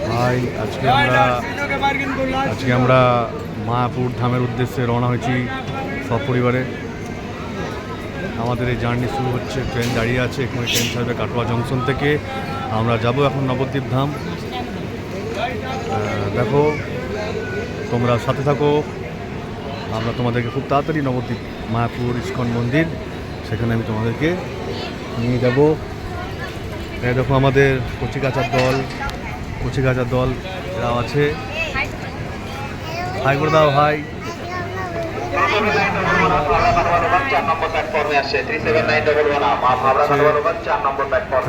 ভাই আজকে আমরা মায়াপুর ধামের উদ্দেশ্যে রওনা হয়েছি সপরিবারে। আমাদের এই জার্নি শুরু হচ্ছে, ট্রেন দাঁড়িয়ে আছে এখানে, ট্রেন ছাড়বে কাটোয়া জংশন থেকে। আমরা যাব এখন নবদ্বীপ ধাম। দেখো তোমরা সাথে থাকো, আমরা তোমাদেরকে খুব তাড়াতাড়ি নবদ্বীপ মায়াপুর ইস্কন মন্দির, সেখানে আমি তোমাদেরকে নিয়ে যাব। দেখো আমাদের কচিকাচার দল এরা আছে। হাই করে দাও, হাই।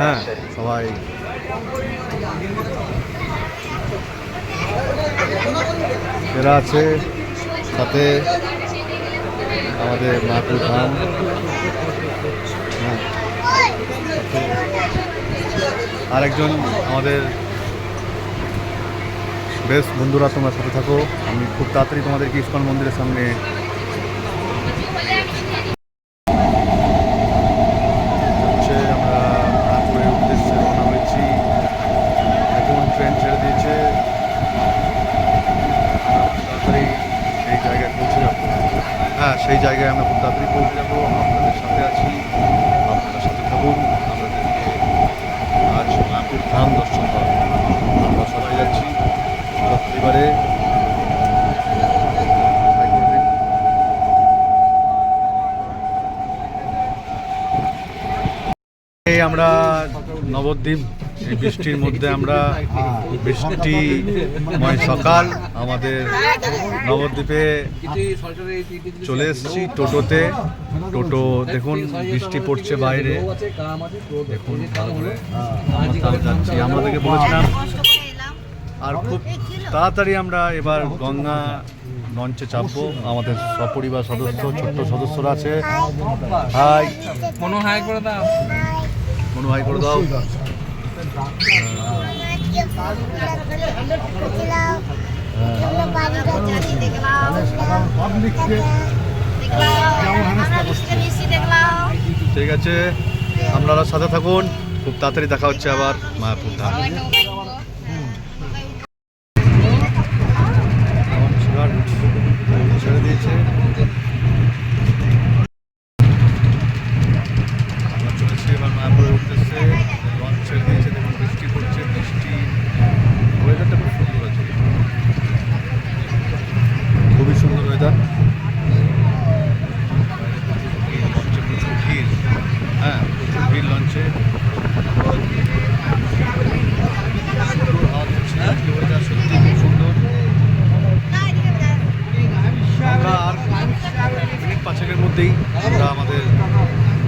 হ্যাঁ সবাই এরা আছে সাথে আমাদের মায়াপুর ধাম। হ্যাঁ আরেকজন আমাদের বেশ বন্ধুরা, তোমরা সাথে থাকো। আমি খুব তাড়াতাড়ি তোমাদেরকে ইস্কন মন্দিরের সামনে আমরা মায়াপুরের উদ্দেশ্যে রওনা হয়েছি। এখন ট্রেন ছেড়ে দিয়েছে, তাড়াতাড়ি এই জায়গায় পৌঁছে যাবো। হ্যাঁ সেই জায়গায় আমরা খুব তাড়াতাড়ি পৌঁছে যাবো। আপনাদের সাথে আছি, আপনারা সাথে থাকুন। আমাদেরকে আজ মায়াপুর ধাম দর্শন করা, আমরা সবাই যাচ্ছি পরিবারে। আমরা নবদ্বীপ, এই বৃষ্টির মধ্যে আমরা বৃষ্টিময় সকাল আমাদের নবদ্বীপে চলে এসেছি টোটোতে। টোটো দেখুন বৃষ্টি পড়ছে বাইরে, দেখুন যাচ্ছি। আমাদেরকে বলেছিলাম আর খুব তাড়াতাড়ি আমরা এবার গঙ্গা লঞ্চে চাপবো। আমাদের সপরিবার সদস্য, ছোট্ট সদস্যরা আছে। হাই মনু, হাই করে দাও, মনু হাই করে দাও। ঠিক আছে, আপনারা সাথে থাকুন, খুব তাড়াতাড়ি দেখা হচ্ছে আবার মায়াপুর ধাম। ছেড়ে দিয়েছে, আমরা চলেছি এবার মায়াপুরের উদ্দেশ্যে। লঞ্চ ছেড়ে দিয়েছে, দেখুন বৃষ্টি পড়ছে, বৃষ্টি ওয়েদারটা খুব সুন্দর আছে, খুবই সুন্দর ওয়েদার। লঞ্চে প্রচুর ভিড়, হ্যাঁ প্রচুর ভিড় লঞ্চে। ওয়েদার সত্যি খুব সুন্দর। আমরা আর মিনিট 5-এর মধ্যেই আমরা আমাদের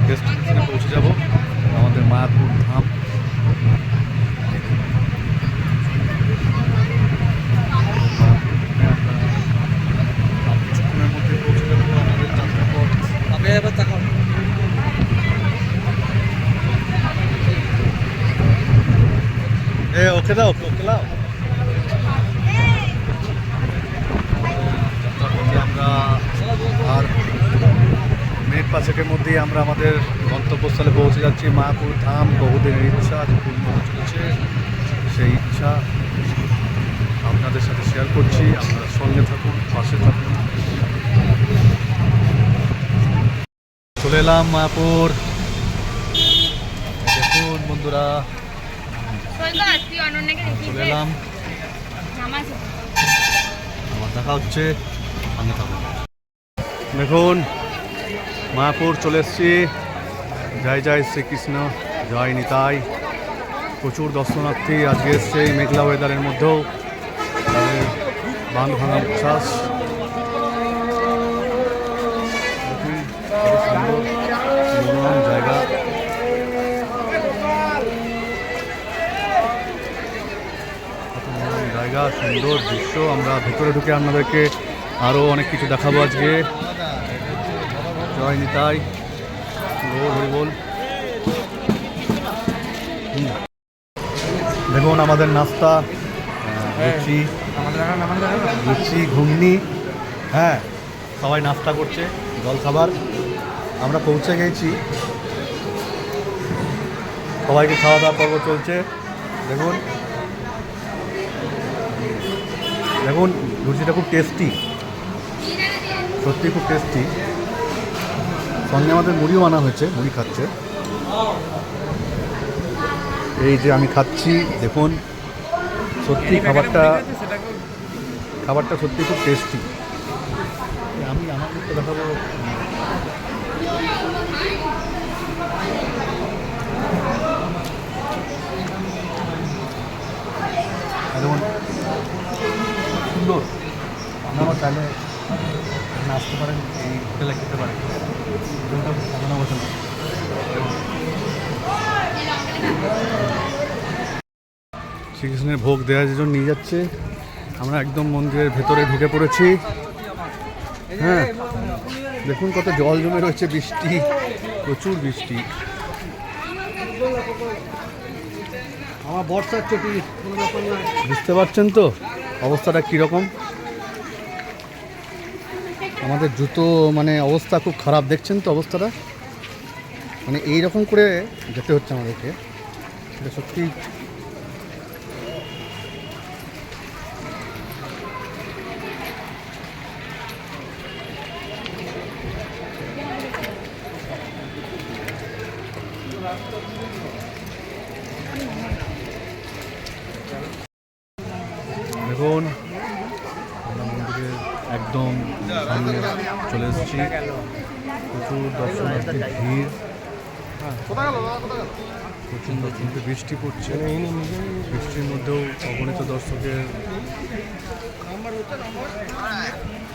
ডেস্টিনেশনে পৌঁছে যাব, আমাদের মায়াপুর ধাম। কিছুক্ষণের মধ্যে পৌঁছে যাবো আমাদের যাত্রাপথ। ওকে দাও, ওকে দাও। আমরা আর মিনিট 5-এর মধ্যেই আমরা আমাদের গন্তব্যস্থলে পৌঁছে যাচ্ছি, মায়াপুর ধাম। বহুদিনের ইচ্ছা আজ পূর্ণ হচ্ছে, সেই ইচ্ছা আপনাদের সাথে শেয়ার করছি। আপনারা সঙ্গে থাকুন, পাশে থাকুন। চলে এলাম মায়াপুর, দেখুন বন্ধুরা চলে এলাম। আমার দেখা হচ্ছে, সঙ্গে থাকুন। দেখুন মায়াপুর চলে এসছি। জয় জয় শ্রীকৃষ্ণ, জয় নিতাই। প্রচুর দর্শনার্থী আজকে এসছে এই মেঘলা ওয়েদারের মধ্যেও, তাদের বাঁধ ভাঙা উচ্ছ্বাস। সুন্দর জায়গা, জায়গা, সুন্দর দৃশ্য। আমরা ভেতরে ঢুকে আপনাদেরকে আরও অনেক কিছু দেখাবো আজকে। জয় নিতাই, বল। দেখুন আমাদের নাস্তা, লুচি, ঘুগনি, হ্যাঁ সবাই নাস্তা করছে, জলখাবার। আমরা পৌঁছে গেছি, সবাইকে খাওয়া দাওয়া পর্ব চলছে। দেখুন দেখুন লুচিটা খুব টেস্টি, সত্যি খুব টেস্টি। সঙ্গে আমাদের মুড়িও আনা হয়েছে, মুড়ি খাচ্ছে। এই যে আমি খাচ্ছি, দেখুন সত্যি খাবারটা সত্যি খুব টেস্টি। আমি আমার দিকটা দেখাবো। দেখুন সুন্দর, আপনারা চাইলে আসতে পারেন, এই হোটেলে খেতে পারেন। শ্রীকৃষ্ণের ভোগ দেওয়ার জন্য নিয়ে যাচ্ছে। আমরা একদম মন্দিরের ভেতরে ঢুকে পড়েছি। হ্যাঁ, দেখুন কত জল জমে রয়েছে, বৃষ্টি, প্রচুর বৃষ্টি। আমার বর্ষার চটি, বুঝতে পারছেন তো অবস্থাটা কীরকম। আমাদের জুতো মানে অবস্থা খুব খারাপ, দেখছেন তো অবস্থাটা, মানে এইরকম করে যেতে হচ্ছে আমাদেরকে, এটা সত্যি। দেখুন আমরা মন্দিরের একদম সামনে চলে এসেছি, প্রচুর দর্শনার্থীর ভিড়, প্রচণ্ড কিন্তু বৃষ্টি পড়ছে, বৃষ্টির মধ্যেও অগণিত দর্শকের,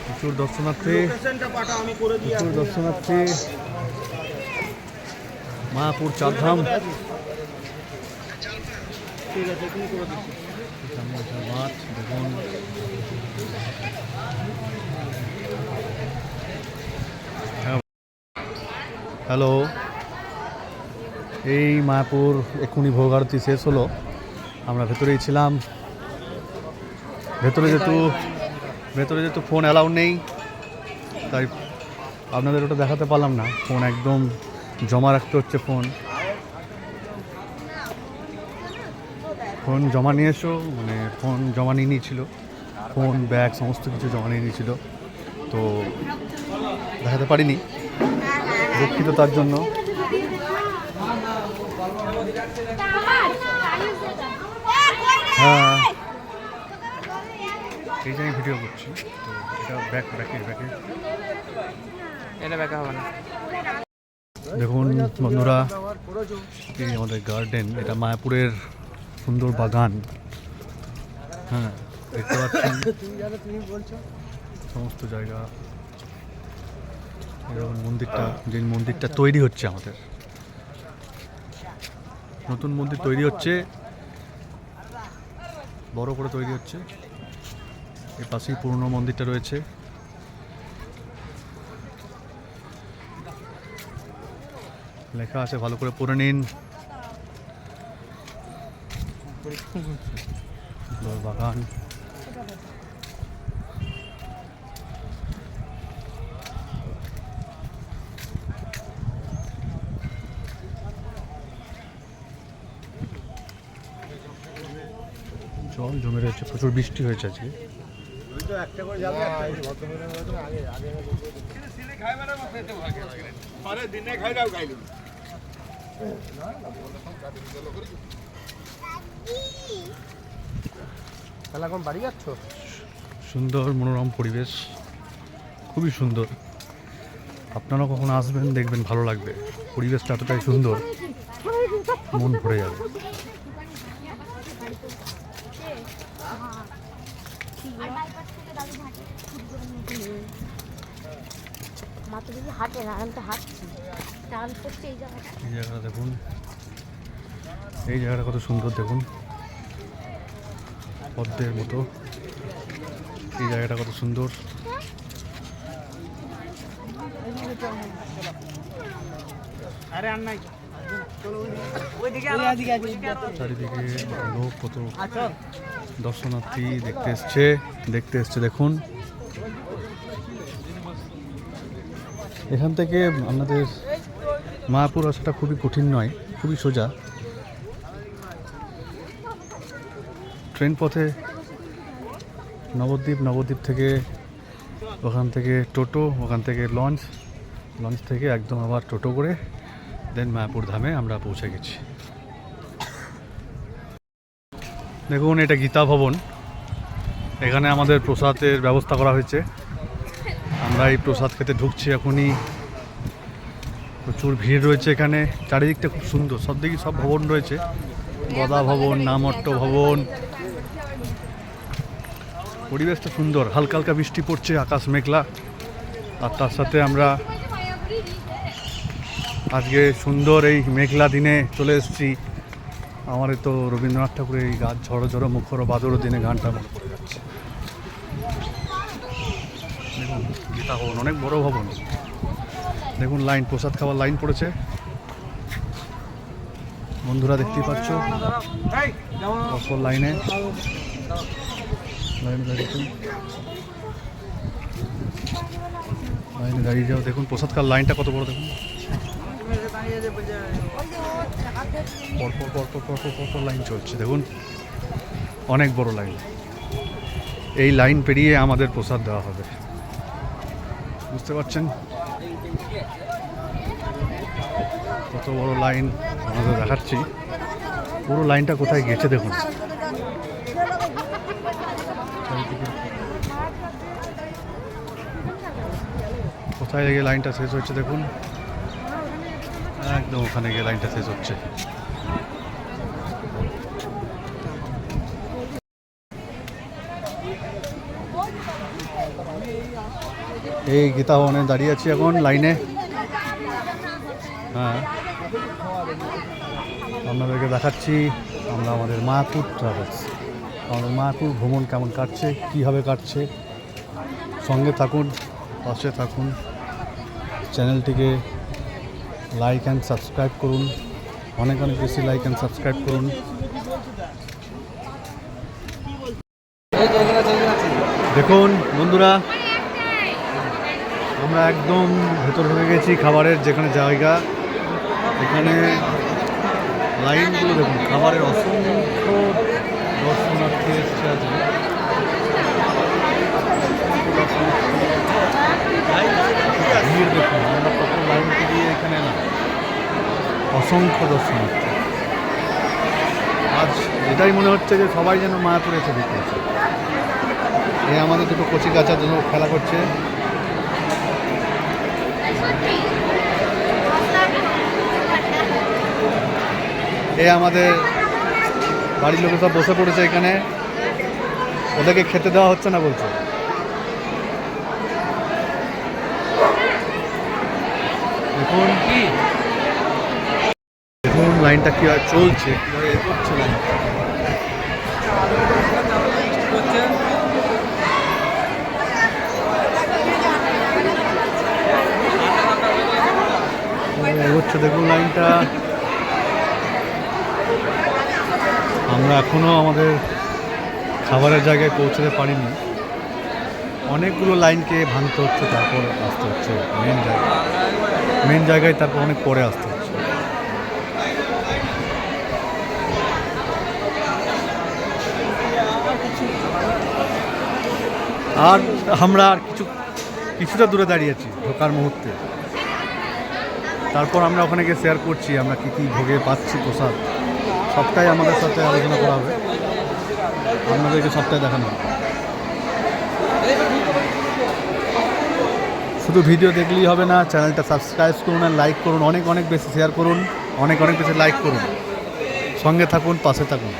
প্রচুর দর্শনার্থী, মায়াপুর চারধাম। মাঠ দেখুন, হ্যালো, এই মায়াপুর এক্ষুনি ভোগ আরতি শেষ হলো, আমরা ভেতরেই ছিলাম। ভেতরে যেহেতু ফোন অ্যালাউ নেই, তাই আপনাদের ওটা দেখাতে পারলাম না। ফোন একদম জমা রাখতে হচ্ছে, ফোন জমা নিয়ে এসো, মানে ফোন জমা নিয়ে নিয়েছিল, ফোন ব্যাগ সমস্ত কিছু জমা নিয়ে নিয়েছিল, তো দেখাতে পারিনি, দুঃখিত তার জন্য। হ্যাঁ, এই যে আমি ভিডিও করছি, তো এটা ব্যাকে হবে না। দেখুন বন্ধুরা, এই আমাদের গার্ডেন, এটা মায়াপুরের সুন্দর বাগান। হ্যাঁ, দেখতে পাচ্ছেন সমস্ত জায়গা। এরকম মন্দিরটা তৈরি হচ্ছে, আমাদের নতুন মন্দির তৈরি হচ্ছে, বড় করে তৈরি হচ্ছে। এর পাশেই পুরনো মন্দিরটা রয়েছে। লেখা আছে, ভালো করে পড়ে নিন। বাগান, জল জমে রয়েছে, প্রচুর বৃষ্টি হয়েছে আজকে। সুন্দর মনোরম পরিবেশ, খুবই সুন্দর। আপনারা কখন আসবেন, দেখবেন ভালো লাগবে, পরিবেশটা এতটাই সুন্দর, মন ভরে যাবে। এই জায়গাটা দেখুন, এই জায়গাটা কত সুন্দর, দেখুন পদ্মের মতো, এই জায়গাটা কত সুন্দর। চারিদিকে লোক, কত দর্শনার্থী দেখতে এসছে দেখুন। এখান থেকে আমাদের মায়াপুর আসাটা খুবই কঠিন নয়, খুবই সোজা। ট্রেন পথে নবদ্বীপ, নবদ্বীপ থেকে ওখান থেকে টোটো, ওখান থেকে লঞ্চ, লঞ্চ থেকে একদম আবার টোটো করে দেন মায়াপুর ধামে আমরা পৌঁছে গেছি। দেখুন এটা গীতা ভবন, এখানে আমাদের প্রসাদের ব্যবস্থা করা হয়েছে। আমরা এই প্রসাদ খেতে ঢুকছি এখনই। প্রচুর ভিড় রয়েছে এখানে, চারিদিকটা খুব সুন্দর, সব দিকে সব ভবন রয়েছে, গদা ভবন, নামট্ট ভবন, পরিবেশটা সুন্দর। হালকা হালকা বৃষ্টি পড়ছে, আকাশ মেঘলা, আর তার সাথে আমরা আজকে সুন্দর এই মেঘলা দিনে চলে এসেছি। আমার তো রবীন্দ্রনাথ ঠাকুরের এই গাছ ঝড়ো ঝড়ো মুখর বাদর দিনে গানটা মনে পড়ে যাচ্ছে। দেখুন গীতা ভবন অনেক বড় ভবন। দেখুন লাইন, প্রসাদ খাওয়ার লাইন পড়েছে বন্ধুরা, দেখতেই পাচ্ছ অপর লাইনে লাইনে দাঁড়িয়ে যাও। দেখুন প্রসাদ খাওয়ার লাইনটা কত বড়, দেখুন পরপর পরপর পরপর পরপর লাইন চলছে। দেখুন অনেক বড় লাইন, এই লাইন পেরিয়ে আমাদের প্রসাদ দেওয়া হবে, বুঝতে পারছেন কত বড় লাইন আমাদের দেখাচ্ছি। পুরো লাইনটা কোথায় গেছে দেখুন, কোথায় গিয়ে লাইনটা শেষ হচ্ছে দেখুন, একদম ওখানে গিয়ে লাইনটা শেষ হচ্ছে। এই গীতা ভবনে দাঁড়িয়ে আছি এখন লাইনে। হ্যাঁ আপনাদেরকে দেখাচ্ছি আমরা আমাদের মায়াপুর ট্রাভেলস, আমাদের মায়াপুর ভ্রমণ কেমন কাটছে, কীভাবে কাটছে। সঙ্গে থাকুন, পাশে থাকুন, চ্যানেলটিকে লাইক অ্যান্ড সাবস্ক্রাইব করুন, অনেক অনেক বেশি লাইক অ্যান্ড সাবস্ক্রাইব করুন। দেখুন বন্ধুরা, আমরা একদম ভেতর ঢুকে গেছি খাবারের যেখানে জায়গা, এখানে লাইনগুলো দেখুন, খাবারের অসংখ্য দর্শনার্থী এসছে আজকে। ভিড় দেখুন, আমরা কত লাইন পেরিয়ে এখানে এলাম, অসংখ্য দর্শনার্থী। আজ এটাই মনে হচ্ছে যে সবাই যেন মায়াপুরে এসে দেখেছে। এই আমাদের দুটো কচি কাচার জন্য খেলা করছে। এ আমাদের বাড়ির লোকে সব বসে পড়েছে এখানে, ওদেরকে খেতে দেওয়া হচ্ছে না বলছে। দেখুন দেখুন লাইনটা কীভাবে চলছে, কীভাবে এগোচ্ছে লাইনটা। এগোচ্ছে দেখুন লাইনটা। আমরা এখনও আমাদের খাবারের জায়গায় পৌঁছতে পারিনি, অনেকগুলো লাইনকে ভাঙতে হচ্ছে, তারপর আসতে হচ্ছে মেন জায়গায়, তারপর অনেক পরে আসতে হচ্ছে। আর আমরা আর কিছুটা দূরে দাঁড়িয়েছি ঢোকার মুহূর্তে, তারপর আমরা ওখানে গিয়ে শেয়ার করছি আমরা কী কী ভোগে পাচ্ছি প্রসাদ, সবটাই আমাদের সাথে আলোচনা করা হবে, আপনাদেরকে সবটাই দেখানো হবে। শুধু ভিডিও দেখলেই হবে না, চ্যানেলটা সাবস্ক্রাইব করুন আর লাইক করুন, অনেক অনেক বেশি শেয়ার করুন, অনেক অনেক বেশি লাইক করুন, সঙ্গে থাকুন, পাশে থাকুন।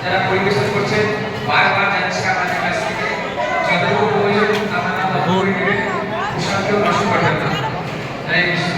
যারা পরিবেশন করছেন বারবার যাচ্ছি আমাদের কাছ থেকে, যতটুকু প্রয়োজন আপনারা করে নেবেন, পোশাককেও নষ্ট করবেন না। হরে কৃষ্ণ।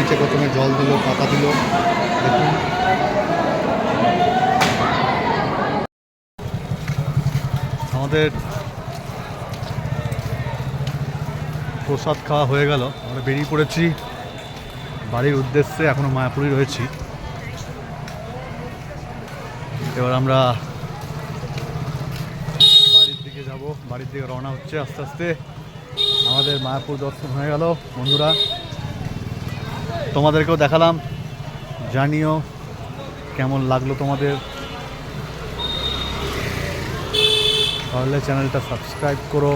নিচে প্রথমে জল দিল, পাতা দিল। দেখুন আমাদের প্রসাদ খাওয়া হয়ে গেল, আমরা বেরিয়ে পড়েছি বাড়ির উদ্দেশ্যে। এখনো মায়াপুরে রয়েছি। এবার আমরা বাড়ির দিকে যাব, বাড়ির দিকে রওনা হচ্ছে আস্তে আস্তে। আমাদের মায়াপুর দর্শন হয়ে গেল বন্ধুরা, তোমাদেরকেও দেখালাম, জানিও কেমন লাগলো তোমাদের। তাহলে চ্যানেলটা সাবস্ক্রাইব করো,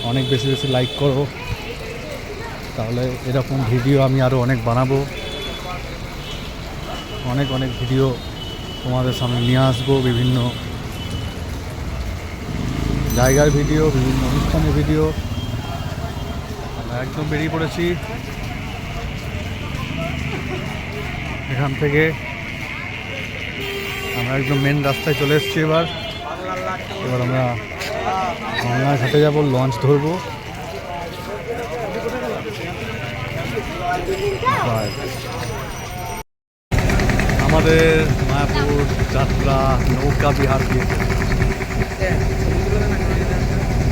অনেক বেশি বেশি লাইক করো, তাহলে এরকম ভিডিও আমি আরও অনেক বানাবো, অনেক অনেক ভিডিও তোমাদের সামনে নিয়ে আসবো। বিভিন্ন জায়গার ভিডিও, বিভিন্ন অনুষ্ঠানের ভিডিও। আমরা একদম বেরিয়ে পড়েছি এখান থেকে। আমরা একদম মেন রাস্তায় চলে এসেছি। এবার আমরা গঙ্গার ঘাটে যাবো, লঞ্চ ধরবো। আমাদের মায়াপুর যাত্রা নৌকা বিহার দিয়ে,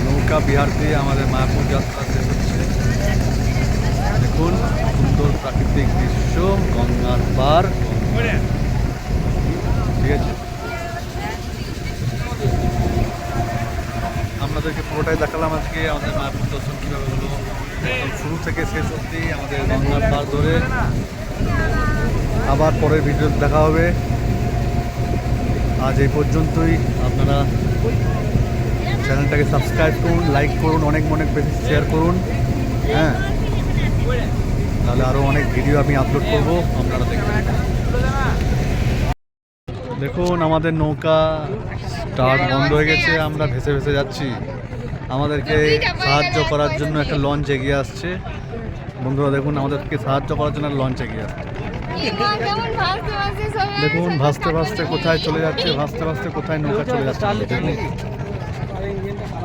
নৌকা বিহার দিয়ে আমাদের মায়াপুর যাত্রা শেষ হচ্ছে। দেখুন সুন্দর প্রাকৃতিক দৃশ্য, গঙ্গার পার। ঠিক আছে, আপনাদেরকে পুরোটাই দেখালাম আজকে আমাদের মায়াপুর দর্শন কীভাবে হলো, একদম শুরু থেকে শেষ অবধি আমাদের গঙ্গার পার ধরে। আবার পরের ভিডিও দেখা হবে। আজ এই পর্যন্তই। আপনারা চ্যানেলটাকে সাবস্ক্রাইব করুন, লাইক করুন, অনেক অনেক বেশি শেয়ার করুন। হ্যাঁ, তাহলে আরও অনেক ভিডিও আমি আপলোড করব, আপনারা দেখবেন। দেখুন আমাদের নৌকা স্টার্ট বন্ধ হয়ে গেছে, আমরা ভেসে ভেসে যাচ্ছি। আমাদেরকে সাহায্য করার জন্য একটা লঞ্চ এগিয়ে আসছে। বন্ধুরা দেখুন, আমাদেরকে সাহায্য করার জন্য লঞ্চ এগিয়ে আসছে। দেখুন ভাসতে ভাসতে কোথায় চলে যাচ্ছে, ভাসতে ভাসতে কোথায় নৌকা চলে যাচ্ছে। দেখুন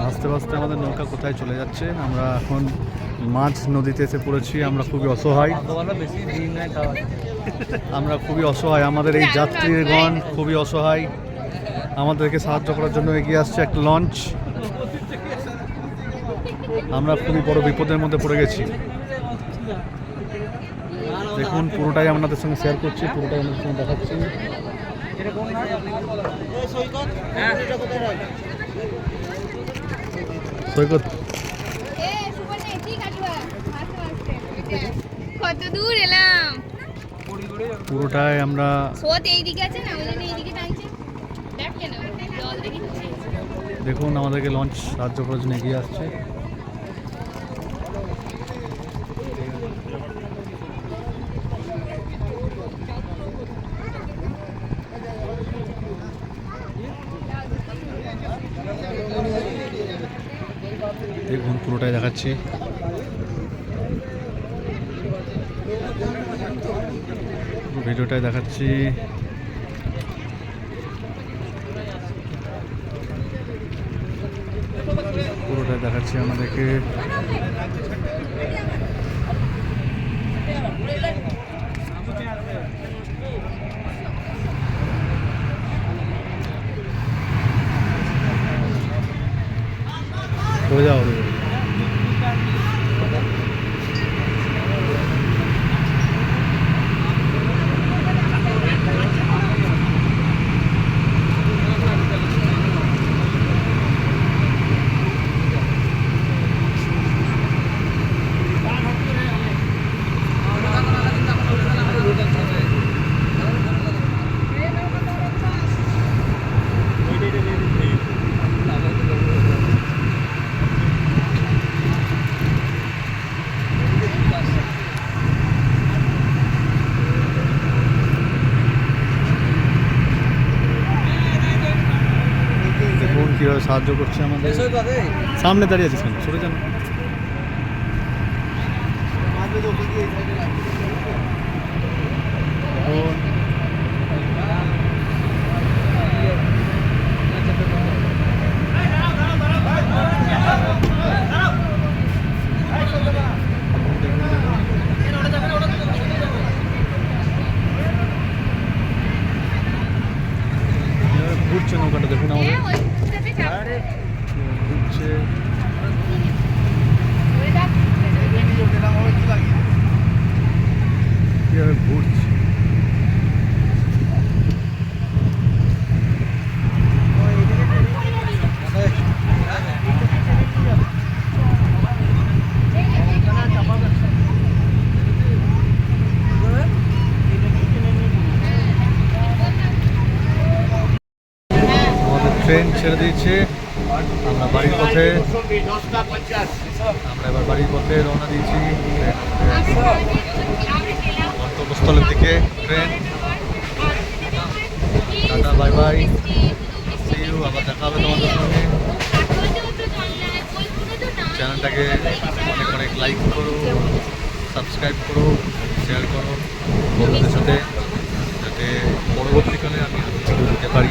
ভাসতে ভাসতে আমাদের নৌকা কোথায় চলে যাচ্ছে। আমরা এখন মাঝ নদীতে এসে পড়েছি। আমরা খুবই অসহায়, আমরা খুবই অসহায়। আমাদের এই যাত্রীগণ খুবই অসহায়। আমাদেরকে সাহায্য করার জন্য এগিয়ে আসছে একটা লঞ্চ। আমরা খুবই বড় বিপদের মধ্যে পড়ে গেছি। দেখুন পুরোটাই আপনাদের সঙ্গে শেয়ার করছি, পুরোটাই আপনাদের সঙ্গে দেখাচ্ছি। সৈকত কত দূর এলাম, পুরোটাই আমরা স্রোত এইদিকে আছে না, ওই জন্য এইদিকে টানছে। দেখ কেন জল দেখি। দেখুন আমাদেরকে লঞ্চ সাহায্য করার জন্য এগিয়ে আসছে। দেখুন পুরোটাই দেখাচ্ছি। ভিডিওটাই দেখাচ্ছি। পুরোটাই দেখাচ্ছি আমাদেরকে। हो जाओ কীভাবে সাহায্য করছে আমাদের। সামনে দাঁড়িয়ে আছিস কেন, সরে যান। ছেড়ে দিয়েছে, আমরা বাড়ির পথে, আমরা এবার বাড়ির পথে রওনা দিয়েছি গন্তব্যস্থলের দিকে। Train, tata, bye bye, see you, আবার দেখা হবে তোমাদের সঙ্গে। চ্যানেলটাকে অনেক অনেক লাইক করো, সাবস্ক্রাইব করো, শেয়ার করো বন্ধুদের সাথে, যাতে পরবর্তীকালে আমি ভিডিও দিতে পারি।